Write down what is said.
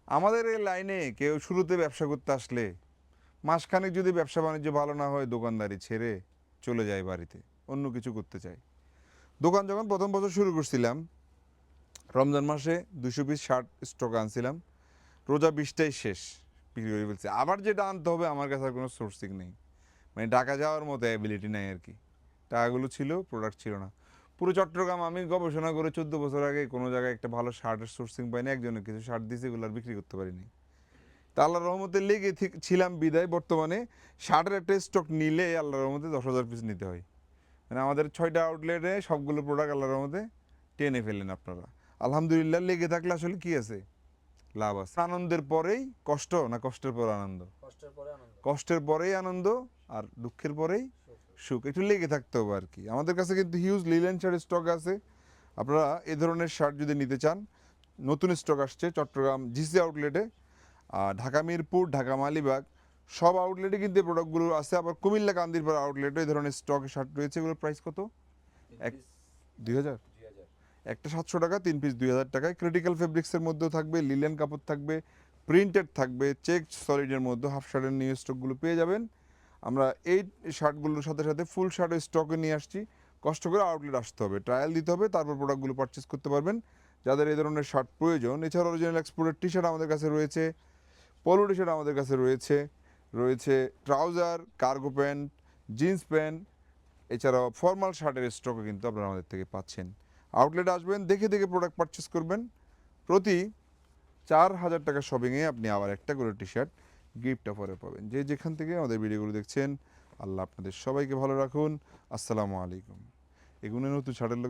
আমাদের এই লাইনে কেউ শুরুতে ব্যবসা করতে আসলে মাসখানেক যদি ব্যবসা বাণিজ্য ভালো না হয় দোকানদারি ছেড়ে চলে যায় বাড়িতে, অন্য কিছু করতে চায়। দোকান যখন প্রথম বছর শুরু করছিলাম, রমজান মাসে 200 পিস শার্ট স্টক আনছিলাম, রোজা 20টাই শেষ বিক্রি করে ফেলছি। আবার যেটা আনতে হবে আমার কাছে আর কোনো সোর্সিং নেই, মানে ঢাকা যাওয়ার মতো অ্যাবিলিটি নাই আর কি। টাকাগুলো ছিল, প্রোডাক্ট ছিল না। পুরো চট্টগ্রাম আমি গবেষণা করে 14 বছর আগে কোনো জায়গায় একটা ভালো শার্টের সোর্সিং পাইনি, একজনের কিছু শার্ট দিয়েছে, এগুলো আর বিক্রি করতে পারিনি। তা আল্লাহর রহমতে লেগে ছিলাম বিদায় বর্তমানে শার্টের একটা স্টক নিলে আল্লাহর রহমতে 10,000 পিস নিতে হয়। মানে আমাদের 6টা আউটলেটে সবগুলো প্রোডাক্ট আল্লাহর রহমতে টেনে ফেলেন আপনারা। আলহামদুলিল্লাহ, লেগে থাকলে আসলে কি আছে, লাভ আছে। আনন্দের পরেই কষ্ট, না কষ্টের পর আনন্দ? কষ্টের পরেই আনন্দ, আর দুঃখের পরেই সুখ। একটু লেগে থাকতে হবে আর কি। আমাদের কাছে কিন্তু হিউজ লিলেন শার্ট স্টক আছে। আপনারা এই ধরনের শার্ট যদি নিতে চান, নতুন স্টক আসছে চট্টগ্রাম জিসি আউটলেটে, ঢাকা মিরপুর, ঢাকা মালিবাগ, সব আউটলেটে কিন্তু এই প্রোডাক্টগুলো আছে। আবার কুমিল্লা কান্দিরপাড়া আউটলেটে এই ধরনের স্টক শার্ট রয়েছে। এগুলোর প্রাইস কত? এক 2,000, একটা 700 টাকা, 3 পিস 2,000 টাকায়। ক্রিটিক্যাল ফেব্রিক্সের মধ্যেও থাকবে, লিলেন কাপড় থাকবে, প্রিন্টেড থাকবে, চেক সলিডের মধ্যে হাফ শার্টের নিউ স্টকগুলো পেয়ে যাবেন। আমরা এই শার্টগুলোর সাথে সাথে ফুল শার্টের স্টকে নিয়ে আসছি। কষ্ট করে আউটলেট আসতে হবে, ট্রায়াল দিতে হবে, তারপর প্রোডাক্টগুলো পারচেস করতে পারবেন যাদের এই ধরনের শার্ট প্রয়োজন। এছাড়া অরিজিনাল এক্সপোর্টের টি শার্ট আমাদের কাছে রয়েছে, পোলো টি শার্ট আমাদের কাছে রয়েছে, রয়েছে trouser, cargo pant, jeans pant, এছাড়াও ফর্মাল শার্টের স্টকও কিন্তু আপনারা আমাদের থেকে পাচ্ছেন। আউটলেটে আসবেন, দেখে দেখে প্রোডাক্ট পারচেস করবেন। প্রতি 4,000 টাকা শপিংয়ে আপনি আবার একটা করে টি শার্ট গিফট অফারে পাবেন। যে যেখান থেকে আমাদের ভিডিওগুলো দেখছেন, আল্লাহ আপনাদের সবাইকে ভালো রাখুন। আসসালামু আলাইকুম। এগুলো নতুন শার্টের